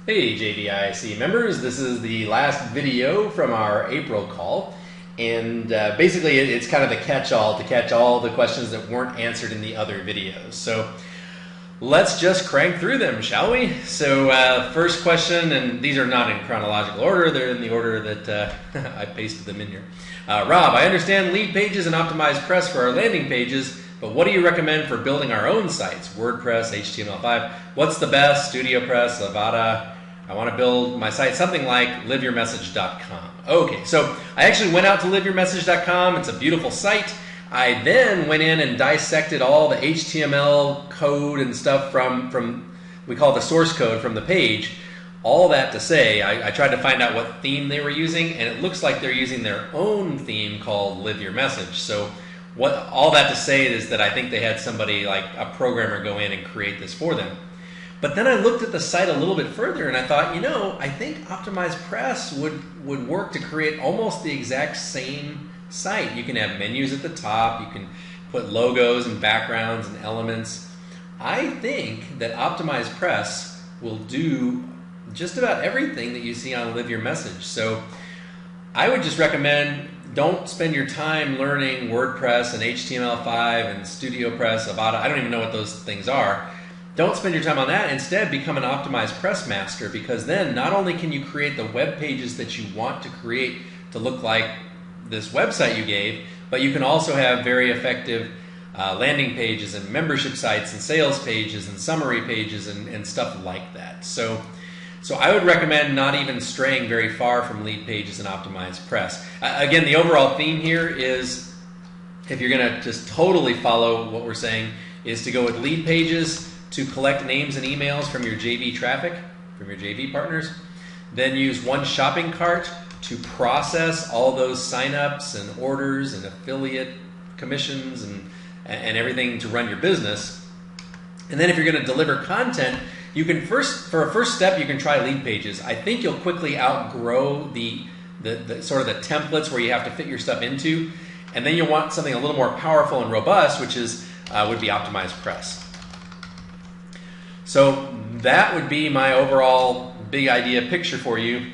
Hey JDIC members, this is the last video from our April call, and basically it's kind of the catch-all to catch all the questions that weren't answered in the other videos. So let's just crank through them, shall we? So first question, and these are not in chronological order, they're in the order that I pasted them in here. Rob, I understand lead pages and optimized press for our landing pages, but what do you recommend for building our own sites? WordPress, HTML5, what's the best? StudioPress, Avada? I want to build my site something like liveyourmessage.com. Okay, so I actually went out to liveyourmessage.com. It's a beautiful site. I then went in and dissected all the HTML code and stuff from we call the source code from the page. All that to say, I tried to find out what theme they were using, and it looks like they're using their own theme called Live Your Message. So all that to say is that I think they had somebody like a programmer go in and create this for them. But then I looked at the site a little bit further and I thought, you know, I think Optimized Press would work to create almost the exact same site. You can have menus at the top, you can put logos and backgrounds and elements. I think that Optimized Press will do just about everything that you see on Live Your Message. So I would just recommend don't spend your time learning WordPress and HTML5 and StudioPress, Avada. I don't even know what those things are. Don't spend your time on that. Instead, become an Optimized Press master, because then not only can you create the web pages that you want to create to look like this website you gave, but you can also have very effective landing pages and membership sites and sales pages and summary pages and stuff like that. So I would recommend not even straying very far from lead pages and Optimized Press. Again, the overall theme here is, if you're going to just totally follow what we're saying, is to go with lead pages to collect names and emails from your JV traffic, from your JV partners. Then use one shopping cart to process all those signups and orders and affiliate commissions and everything to run your business. And then if you're going to deliver content, you can for a first step, you can try lead pages. I think you'll quickly outgrow the sort of the templates where you have to fit your stuff into, and then you'll want something a little more powerful and robust, which is would be Optimized Press. So that would be my overall big idea picture for you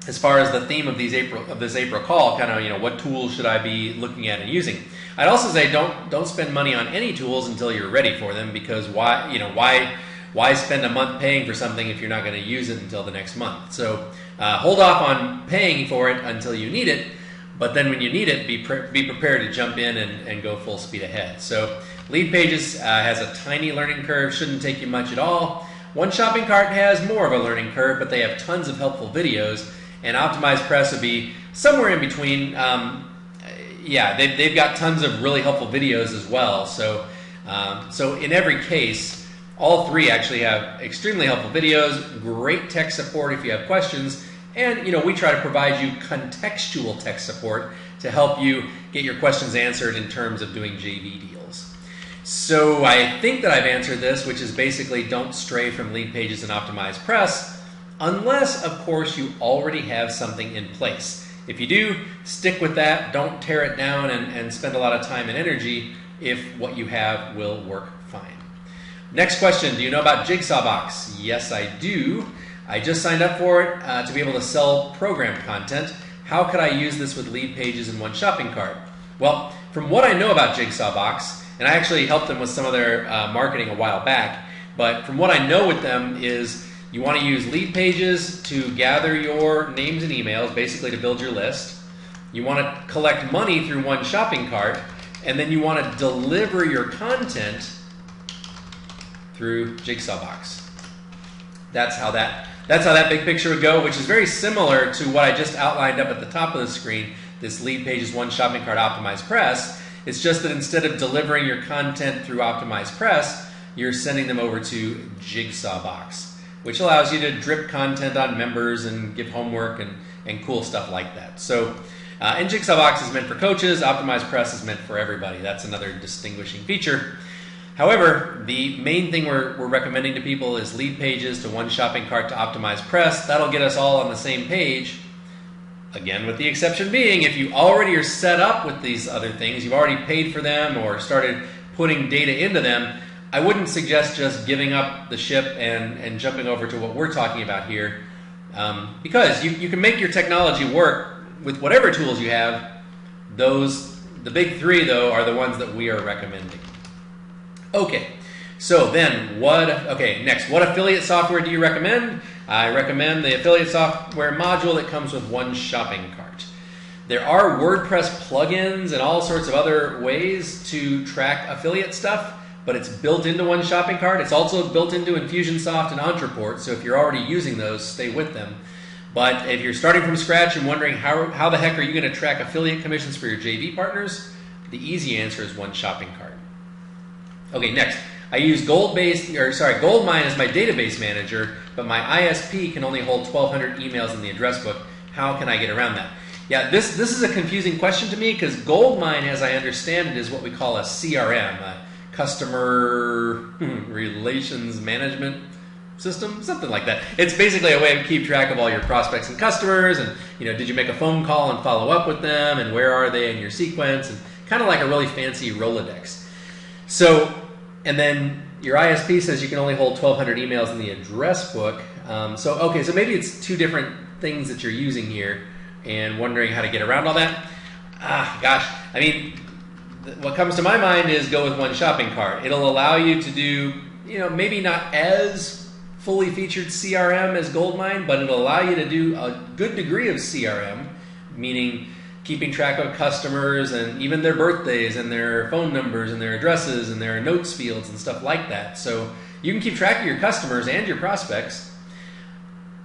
as far as the theme of this April call. Kind of, you know, what tools should I be looking at and using? I'd also say don't spend money on any tools until you're ready for them, because why spend a month paying for something if you're not going to use it until the next month? So hold off on paying for it until you need it, but then when you need it, be prepared to jump in and go full speed ahead. So lead pages has a tiny learning curve, shouldn't take you much at all. One shopping cart has more of a learning curve, but they have tons of helpful videos, and Optimized Press would be somewhere in between. Yeah, they've got tons of really helpful videos as well. So in every case, all three actually have extremely helpful videos, great tech support if you have questions, and we try to provide you contextual tech support to help you get your questions answered in terms of doing JV deals. So I think that I've answered this, which is basically don't stray from lead pages and Optimized Press, unless, of course, you already have something in place. If you do, stick with that. Don't tear it down and spend a lot of time and energy if what you have will work fine. Next question, do you know about Jigsaw Box? Yes, I do. I just signed up for it to be able to sell program content. How could I use this with lead pages and one shopping cart? Well, from what I know about Jigsaw Box, and I actually helped them with some of their marketing a while back, but from what I know with them is you want to use lead pages to gather your names and emails, basically to build your list. You want to collect money through one shopping cart, and then you want to deliver your content through Jigsaw Box. That's how that big picture would go, which is very similar to what I just outlined up at the top of the screen, this lead pages, one shopping cart, Optimized Press. It's just that instead of delivering your content through Optimized Press, you're sending them over to Jigsaw Box, which allows you to drip content on members and give homework and cool stuff like that. So, and Jigsaw Box is meant for coaches, Optimized Press is meant for everybody. That's another distinguishing feature. However, the main thing we're recommending to people is lead pages to one shopping cart to Optimized Press. That'll get us all on the same page. Again, with the exception being, if you already are set up with these other things, you've already paid for them or started putting data into them, I wouldn't suggest just giving up the ship and jumping over to what we're talking about here, because you can make your technology work with whatever tools you have. The big three, though, are the ones that we are recommending. Okay, so then next, what affiliate software do you recommend? I recommend the affiliate software module that comes with one shopping cart. There are WordPress plugins and all sorts of other ways to track affiliate stuff, but it's built into one shopping cart. It's also built into Infusionsoft and Entreport, so if you're already using those, stay with them. But if you're starting from scratch and wondering how the heck are you going to track affiliate commissions for your JV partners, the easy answer is one shopping cart. Okay, next. I use Goldmine as my database manager, but my ISP can only hold 1,200 emails in the address book. How can I get around that? Yeah, this is a confusing question to me, because Goldmine, as I understand it, is what we call a CRM, a customer relations management system, something like that. It's basically a way to keep track of all your prospects and customers, and did you make a phone call and follow up with them, and where are they in your sequence, and kind of like a really fancy Rolodex. So, and then your ISP says you can only hold 1,200 emails in the address book. So maybe it's two different things that you're using here, and wondering how to get around all that. I mean, what comes to my mind is go with one shopping cart. It'll allow you to do, maybe not as fully featured CRM as Goldmine, but it'll allow you to do a good degree of CRM, meaning keeping track of customers and even their birthdays and their phone numbers and their addresses and their notes fields and stuff like that. So you can keep track of your customers and your prospects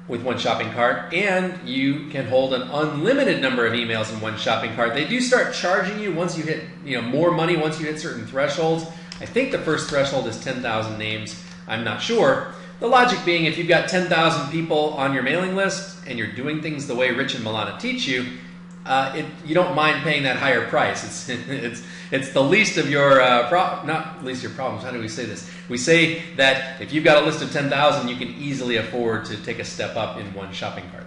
with one shopping cart, and you can hold an unlimited number of emails in one shopping cart. They do start charging you once you hit more money once you hit certain thresholds. I think the first threshold is 10,000 names. I'm not sure. The logic being, if you've got 10,000 people on your mailing list and you're doing things the way Rich and Milana teach you, you don't mind paying that higher price. It's the least of your not least your problems. How do we say this? We say that if you've got a list of 10,000, you can easily afford to take a step up in one shopping cart.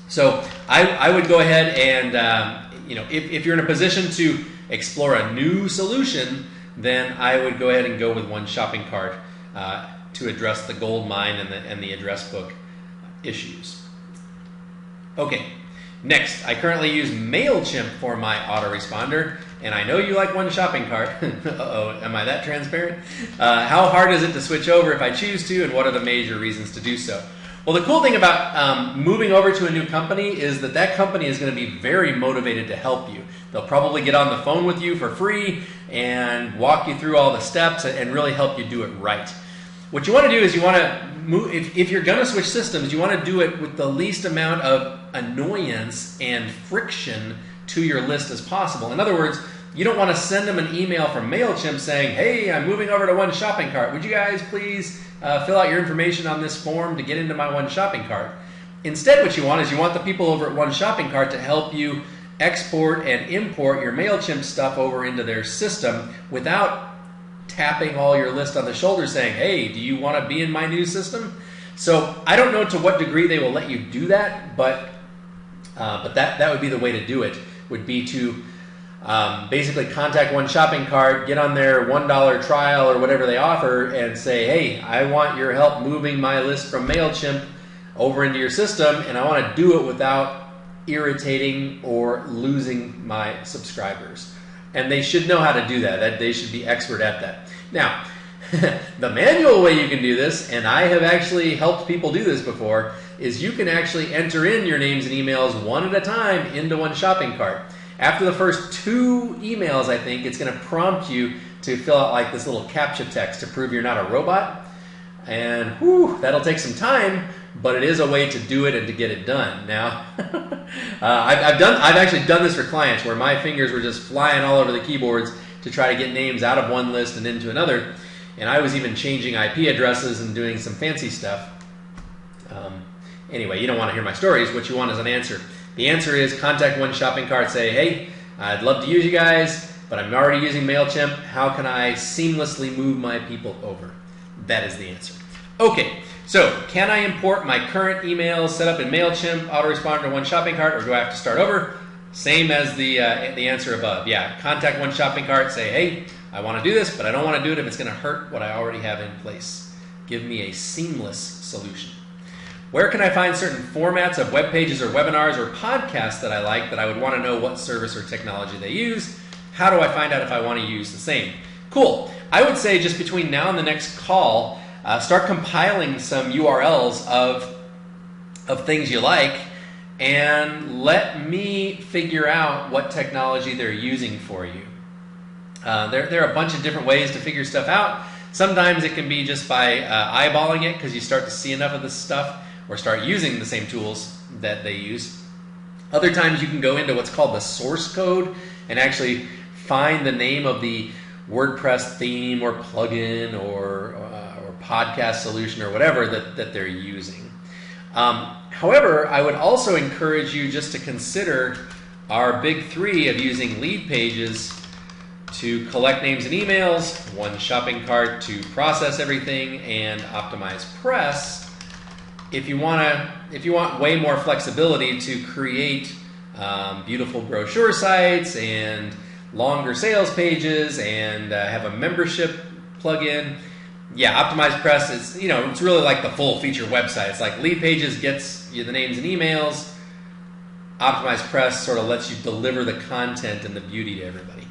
So I would go ahead and if you're in a position to explore a new solution, then I would go ahead and go with one shopping cart to address the Goldmine and the address book issues. Okay. Next, I currently use MailChimp for my autoresponder, and I know you like one shopping cart. Uh-oh, am I that transparent? How hard is it to switch over if I choose to, and what are the major reasons to do so? Well, the cool thing about moving over to a new company is that company is going to be very motivated to help you. They'll probably get on the phone with you for free and walk you through all the steps and really help you do it right. What you want to do is you want to move, if you're going to switch systems, you want to do it with the least amount of annoyance and friction to your list as possible. In other words, you don't want to send them an email from MailChimp saying, hey, I'm moving over to one shopping cart. Would you guys please fill out your information on this form to get into my one shopping cart? Instead, what you want is you want the people over at one shopping cart to help you export and import your MailChimp stuff over into their system without tapping all your list on the shoulder saying, hey, do you want to be in my new system? So I don't know to what degree they will let you do that, but that would be the way to do it, would be to basically contact one shopping cart, get on their $1 trial or whatever they offer, and say, hey, I want your help moving my list from MailChimp over into your system, and I want to do it without irritating or losing my subscribers. And they should know how to do that. They should be expert at that. Now, the manual way you can do this, and I have actually helped people do this before, is you can actually enter in your names and emails one at a time into one shopping cart. After the first 2 emails, I think, it's going to prompt you to fill out like this little CAPTCHA text to prove you're not a robot. And that'll take some time, but it is a way to do it and to get it done. Now, I've actually done this for clients where my fingers were just flying all over the keyboards to try to get names out of one list and into another. And I was even changing IP addresses and doing some fancy stuff. Anyway, you don't want to hear my stories. What you want is an answer. The answer is contact one shopping cart, say, hey, I'd love to use you guys, but I'm already using MailChimp. How can I seamlessly move my people over? That is the answer. Okay, so can I import my current emails set up in MailChimp, autoresponder to one shopping cart, or do I have to start over? Same as the answer above. Yeah, contact one shopping cart, say, hey, I want to do this, but I don't want to do it if it's going to hurt what I already have in place. Give me a seamless solution. Where can I find certain formats of web pages or webinars or podcasts that I like that I would want to know what service or technology they use? How do I find out if I want to use the same? Cool. I would say just between now and the next call, start compiling some URLs of things you like and let me figure out what technology they're using for you. There are a bunch of different ways to figure stuff out. Sometimes it can be just by eyeballing it because you start to see enough of this stuff or start using the same tools that they use. Other times you can go into what's called the source code and actually find the name of the WordPress theme or plugin or podcast solution or whatever that they're using. However, I would also encourage you just to consider our big three of using lead pages to collect names and emails, one shopping cart to process everything, and optimize press. If you want way more flexibility to create beautiful brochure sites and longer sales pages and have a membership plugin, yeah, Optimize Press is, it's really like the full feature website. It's like lead pages gets you the names and emails. Optimize Press sort of lets you deliver the content and the beauty to everybody.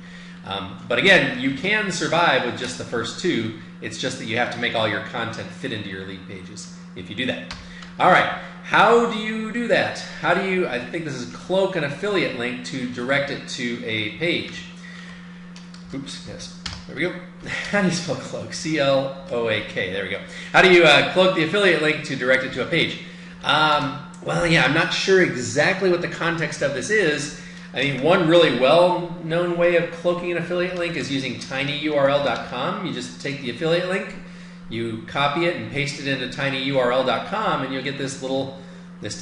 But again, you can survive with just the first two. It's just that you have to make all your content fit into your lead pages if you do that. All right, how do you do that? I think this is cloak an affiliate link to direct it to a page. Oops, yes. There we go. How do you spell cloak? C-L-O-A-K. There we go. How do you cloak the affiliate link to direct it to a page? Well, yeah, I'm not sure exactly what the context of this is. I mean, one really well-known way of cloaking an affiliate link is using tinyurl.com. You just take the affiliate link, you copy it and paste it into tinyurl.com, and you'll get this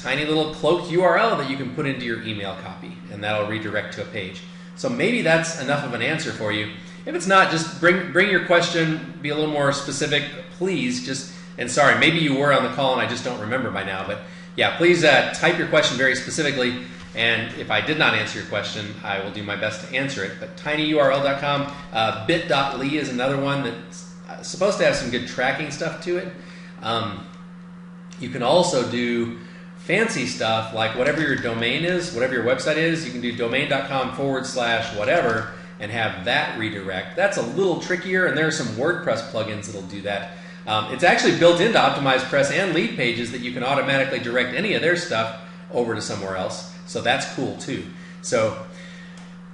tiny little cloaked URL that you can put into your email copy, and that'll redirect to a page. So maybe that's enough of an answer for you. If it's not, just bring your question, be a little more specific, please. And sorry, maybe you were on the call and I just don't remember by now, but yeah, please type your question very specifically, and if I did not answer your question, I will do my best to answer it. But tinyurl.com, bit.ly is another one that's supposed to have some good tracking stuff to it. You can also do fancy stuff like whatever your domain is, whatever your website is, you can do domain.com/whatever and have that redirect. That's a little trickier, and there are some WordPress plugins that'll do that. It's actually built into Optimize Press and lead pages that you can automatically direct any of their stuff over to somewhere else. So that's cool too. So,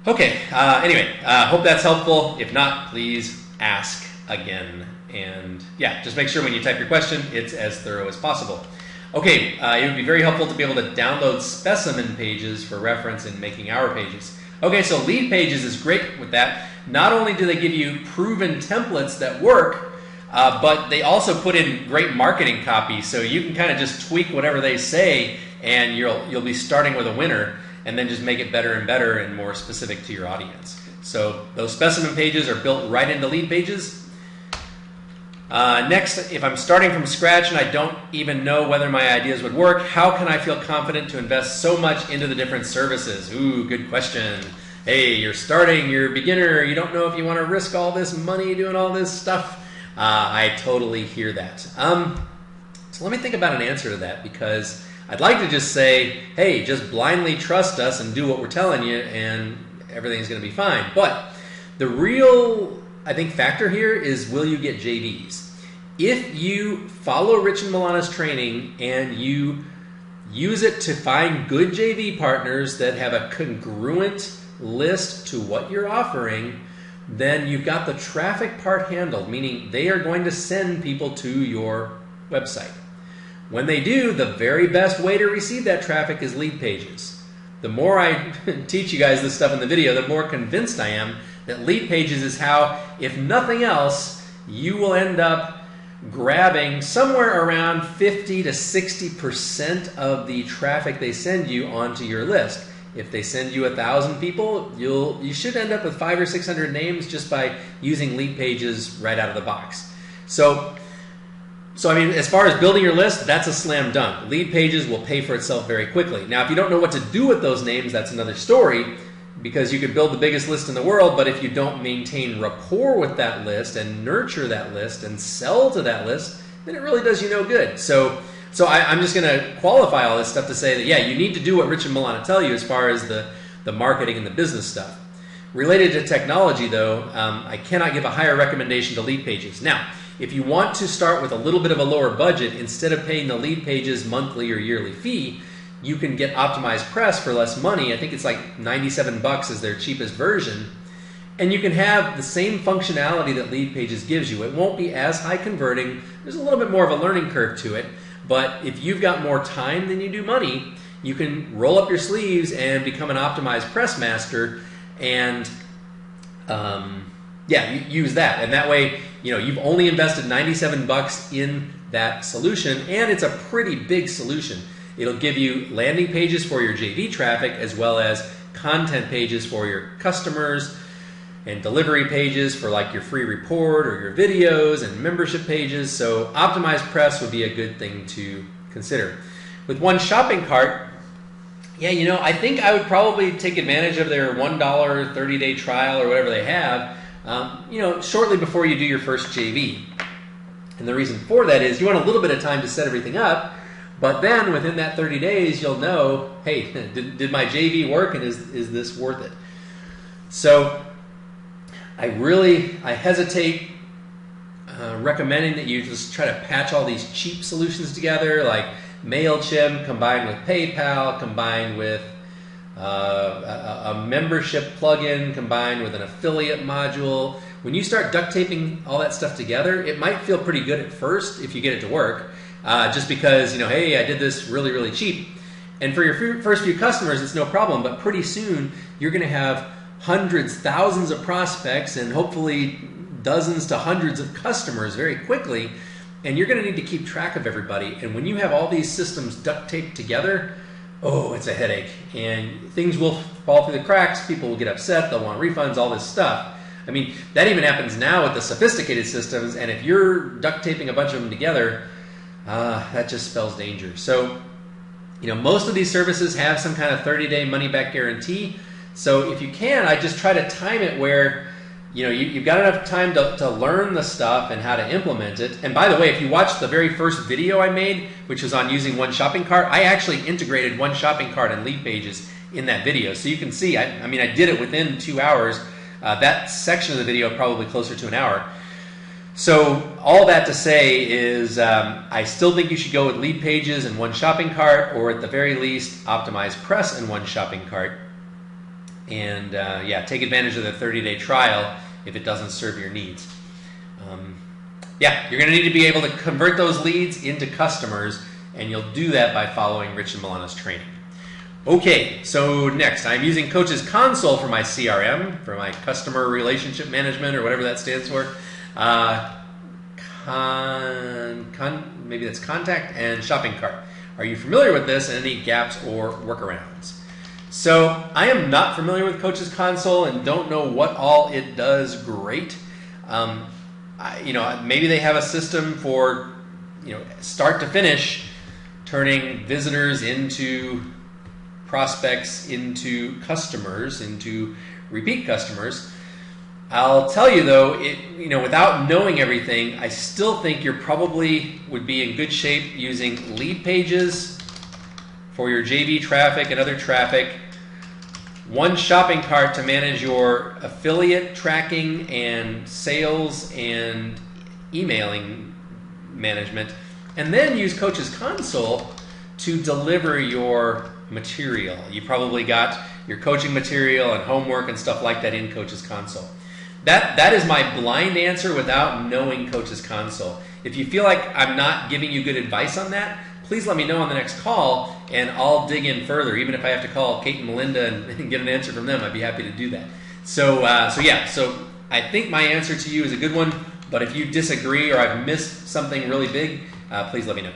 okay, anyway, hope that's helpful. If not, please ask again. And yeah, just make sure when you type your question, it's as thorough as possible. Okay, it would be very helpful to be able to download specimen pages for reference in making our pages. Okay, so lead pages is great with that. Not only do they give you proven templates that work, but they also put in great marketing copy, so you can kind of just tweak whatever they say, and you'll be starting with a winner, and then just make it better and better and more specific to your audience. So those specimen pages are built right into lead pages. Next, if I'm starting from scratch and I don't even know whether my ideas would work, how can I feel confident to invest so much into the different services? Ooh, good question. Hey, you're starting, you're a beginner, you don't know if you want to risk all this money doing all this stuff. I totally hear that. So let me think about an answer to that, because I'd like to just say, hey, just blindly trust us and do what we're telling you and everything's going to be fine. But the real, I think, factor here is, will you get JVs? If you follow Rich and Milana's training and you use it to find good JV partners that have a congruent list to what you're offering, then you've got the traffic part handled, meaning they are going to send people to your website. When they do, the very best way to receive that traffic is lead pages. The more I teach you guys this stuff in the video, the more convinced I am that lead pages is how, if nothing else, you will end up grabbing somewhere around 50 to 60% of the traffic they send you onto your list. If they send you 1,000 people, you should end up with 500 or 600 names just by using lead pages right out of the box. So I mean, as far as building your list, that's a slam dunk. Lead pages will pay for itself very quickly. Now, if you don't know what to do with those names, that's another story, because you could build the biggest list in the world, but if you don't maintain rapport with that list and nurture that list and sell to that list, then it really does you no good. So I'm just going to qualify all this stuff to say that, yeah, you need to do what Rich and Milana tell you as far as the marketing and the business stuff. Related to technology, though, I cannot give a higher recommendation to lead pages. Now, if you want to start with a little bit of a lower budget, instead of paying the lead pages monthly or yearly fee, you can get Optimized Press for less money. I think it's like 97 bucks is their cheapest version. And you can have the same functionality that lead pages gives you. It won't be as high converting. There's a little bit more of a learning curve to it. But if you've got more time than you do money, you can roll up your sleeves and become an Optimized Press master and use that. And that way, you've only invested 97 bucks in that solution, and it's a pretty big solution. It'll give you landing pages for your JV traffic as well as content pages for your customers and delivery pages for like your free report or your videos and membership pages. So Optimized Press would be a good thing to consider. With One Shopping Cart, I think I would probably take advantage of their $1 30-day trial or whatever they have, shortly before you do your first JV. And the reason for that is you want a little bit of time to set everything up, but then within that 30 days, you'll know, hey, did my JV work and is this worth it? So I hesitate recommending that you just try to patch all these cheap solutions together, like MailChimp combined with PayPal, combined with a membership plugin, combined with an affiliate module. When you start duct taping all that stuff together, it might feel pretty good at first if you get it to work, just because, hey, I did this really, really cheap. And for your first few customers, it's no problem, but pretty soon you're going to have hundreds, thousands of prospects and hopefully dozens to hundreds of customers very quickly, and you're going to need to keep track of everybody. And when you have all these systems duct taped together, oh, it's a headache, and things will fall through the cracks, people will get upset, they'll want refunds, all this stuff. I mean, that even happens now with the sophisticated systems, and if you're duct taping a bunch of them together, that just spells danger. So, most of these services have some kind of 30-day money-back guarantee. So if you can, I just try to time it where, you've got enough time to learn the stuff and how to implement it. And by the way, if you watch the very first video I made, which was on using One Shopping Cart, I actually integrated One Shopping Cart and lead pages in that video. So you can see, I did it within 2 hours. That section of the video probably closer to an hour. So all that to say is I still think you should go with lead pages and One Shopping Cart, or at the very least, Optimized Press and One Shopping Cart. And take advantage of the 30-day trial if it doesn't serve your needs. You're going to need to be able to convert those leads into customers, and you'll do that by following Rich and Milana's training. Okay, so next, I'm using Coach's Console for my CRM, for my customer relationship management, or whatever that stands for. Maybe that's Contact and Shopping Cart. Are you familiar with this, and any gaps or workarounds? So I am not familiar with Coach's Console and don't know what all it does great. Maybe they have a system for, start to finish, turning visitors into prospects, into customers, into repeat customers. I'll tell you though, without knowing everything, I still think you probably would be in good shape using lead pages for your JV traffic and other traffic, One Shopping Cart to manage your affiliate tracking and sales and emailing management, and then use Coach's Console to deliver your material. You probably got your coaching material and homework and stuff like that in Coach's Console. That is my blind answer without knowing Coach's Console. If you feel like I'm not giving you good advice on that, please let me know on the next call, and I'll dig in further. Even if I have to call Kate and Melinda and get an answer from them, I'd be happy to do that. So I think my answer to you is a good one, but if you disagree or I've missed something really big, please let me know.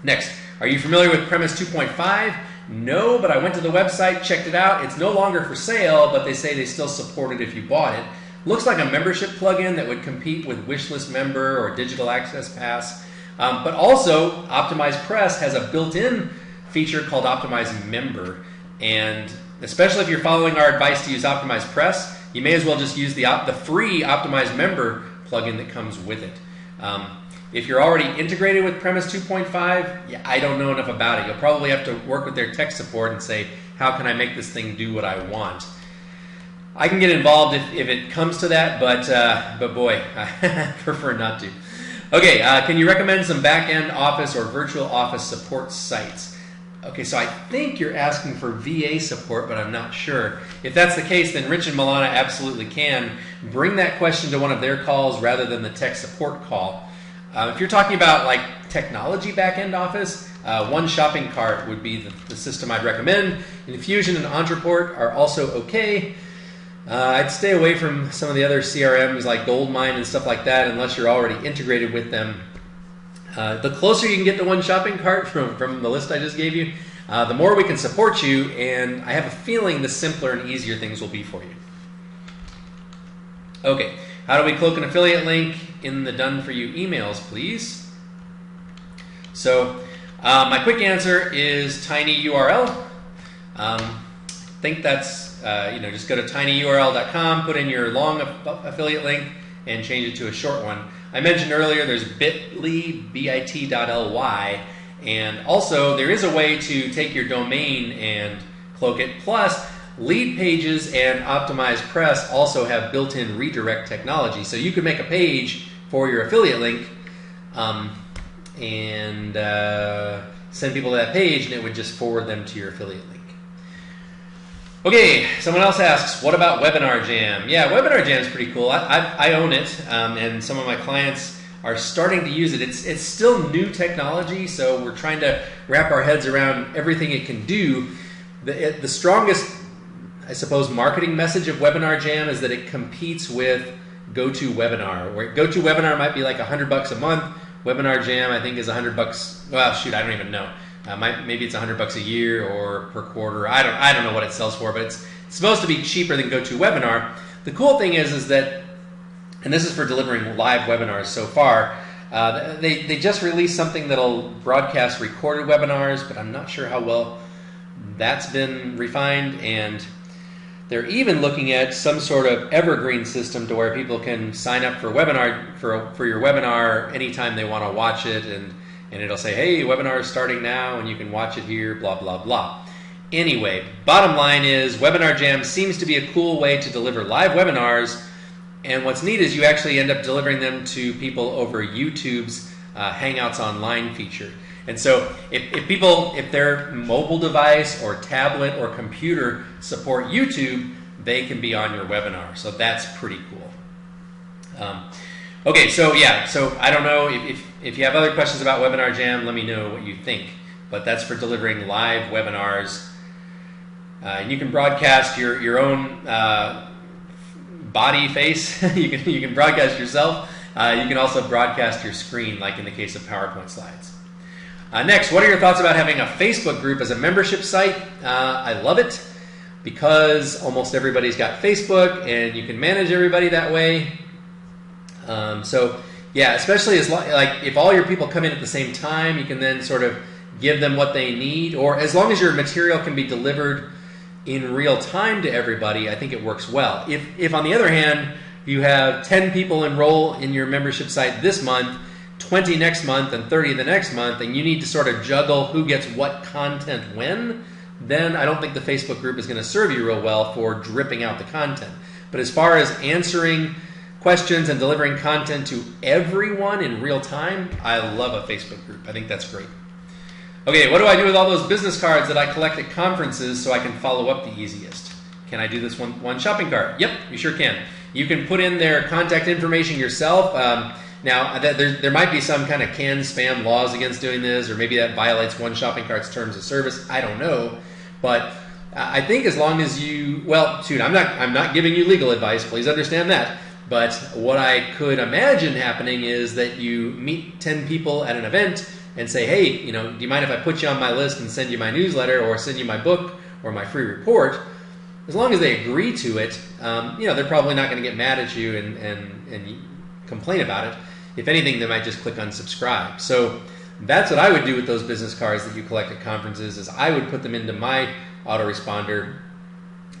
Next, are you familiar with Premise 2.5? No, but I went to the website, checked it out. It's no longer for sale, but they say they still support it if you bought it. Looks like a membership plugin that would compete with Wishlist Member or Digital Access Pass. But also, Optimized Press has a built-in feature called Optimized Member. And especially if you're following our advice to use Optimize Press, you may as well just use the free Optimize Member plugin that comes with it. If you're already integrated with Premise 2.5, yeah, I don't know enough about it. You'll probably have to work with their tech support and say, how can I make this thing do what I want? I can get involved if it comes to that, but boy, I prefer not to. Okay, can you recommend some back-end office or virtual office support sites? Okay, so I think you're asking for VA support, but I'm not sure. If that's the case, then Rich and Milana absolutely can. Bring that question to one of their calls rather than the tech support call. If you're talking about like technology back-end office, One Shopping Cart would be the system I'd recommend. Infusion and Entreport are also okay. I'd stay away from some of the other CRMs like Goldmine and stuff like that unless you're already integrated with them. The closer you can get to One Shopping Cart from the list I just gave you, the more we can support you, and I have a feeling the simpler and easier things will be for you. Okay, how do we cloak an affiliate link in the done for you emails, please? So my quick answer is tinyURL. I think that's, just go to tinyurl.com, put in your long affiliate link, and change it to a short one. I mentioned earlier there's bit.ly, bit.ly, and also there is a way to take your domain and cloak it. Plus, Lead Pages and Optimize Press also have built-in redirect technology. So you could make a page for your affiliate link and send people to that page, and it would just forward them to your affiliate link. Okay, someone else asks, what about Webinar Jam? Yeah, Webinar Jam is pretty cool. I own it, and some of my clients are starting to use it. It's still new technology, so we're trying to wrap our heads around everything it can do. The strongest, I suppose, marketing message of Webinar Jam is that it competes with GoToWebinar. Where GoToWebinar might be like $100 a month. Webinar Jam, I think, is $100. Well, shoot, I don't even know. Maybe it's $100 a year or per quarter. I don't know what it sells for, but it's supposed to be cheaper than GoToWebinar. The cool thing is that, and this is for delivering live webinars so far, they just released something that'll broadcast recorded webinars, but I'm not sure how well that's been refined, and they're even looking at some sort of evergreen system to where people can sign up for webinar for your webinar anytime they want to watch it, and it'll say, hey, webinar is starting now, and you can watch it here, blah, blah, blah. Anyway, bottom line is Webinar Jam seems to be a cool way to deliver live webinars, and what's neat is you actually end up delivering them to people over YouTube's Hangouts Online feature. And so if their mobile device or tablet or computer support YouTube, they can be on your webinar. So that's pretty cool. Okay, so yeah, so I don't know if you have other questions about Webinar Jam, let me know what you think. But that's for delivering live webinars. And you can broadcast your own body face. you can broadcast yourself. You can also broadcast your screen, like in the case of PowerPoint slides. Next, what are your thoughts about having a Facebook group as a membership site? I love it because almost everybody's got Facebook, and you can manage everybody that way. So yeah, especially like if all your people come in at the same time, you can then sort of give them what they need, or as long as your material can be delivered in real time to everybody, I think it works well. If on the other hand, you have 10 people enroll in your membership site this month, 20 next month, and 30 the next month, and you need to sort of juggle who gets what content when, then I don't think the Facebook group is going to serve you real well for dripping out the content. But as far as answering questions and delivering content to everyone in real time, I love a Facebook group. I think that's great. Okay, what do I do with all those business cards that I collect at conferences so I can follow up the easiest? Can I do this one shopping cart? Yep, you sure can. You can put in their contact information yourself. Now, there might be some kind of canned spam laws against doing this, or maybe that violates One Shopping Cart's terms of service. I don't know. But I think as long as you, well, shoot, I'm not giving you legal advice. Please understand that. But what I could imagine happening is that you meet 10 people at an event and say, hey, do you mind if I put you on my list and send you my newsletter or send you my book or my free report? As long as they agree to it, they're probably not going to get mad at you and complain about it. If anything, they might just click unsubscribe. So that's what I would do with those business cards that you collect at conferences, is I would put them into my autoresponder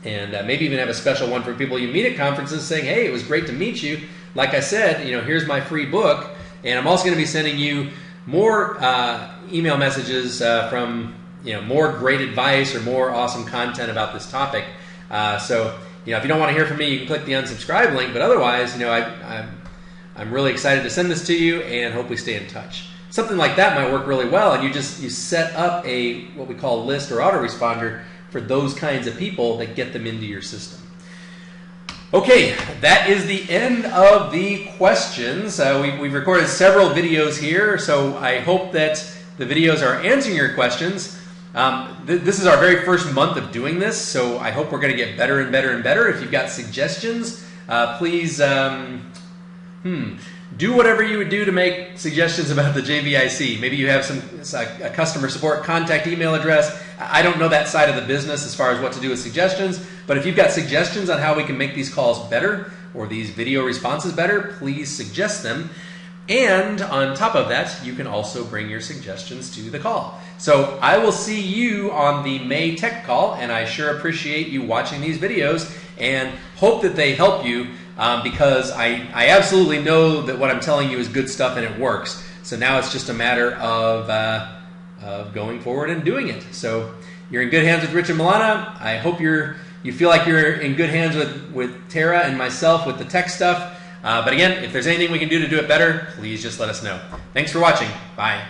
and maybe even have a special one for people you meet at conferences saying, hey, it was great to meet you. Like I said, here's my free book, and I'm also going to be sending you more email messages from more great advice or more awesome content about this topic. So if you don't want to hear from me, you can click the unsubscribe link, but otherwise, I'm really excited to send this to you and hope we stay in touch. Something like that might work really well, and you set up a what we call list or autoresponder for those kinds of people that get them into your system. Okay, that is the end of the questions. We've recorded several videos here, so I hope that the videos are answering your questions. This is our very first month of doing this, so I hope we're going to get better and better and better. If you've got suggestions, please do whatever you would do to make suggestions about the JVIC. Maybe you have a customer support contact email address. I don't know that side of the business as far as what to do with suggestions, but if you've got suggestions on how we can make these calls better or these video responses better, please suggest them. And on top of that, you can also bring your suggestions to the call. So I will see you on the May Tech Call, and I sure appreciate you watching these videos and hope that they help you because I absolutely know that what I'm telling you is good stuff and it works. So now it's just a matter of going forward and doing it. So you're in good hands with Rich and Milana. I hope you feel like you're in good hands with Tara and myself with the tech stuff. But again, if there's anything we can do to do it better, please just let us know. Thanks for watching. Bye.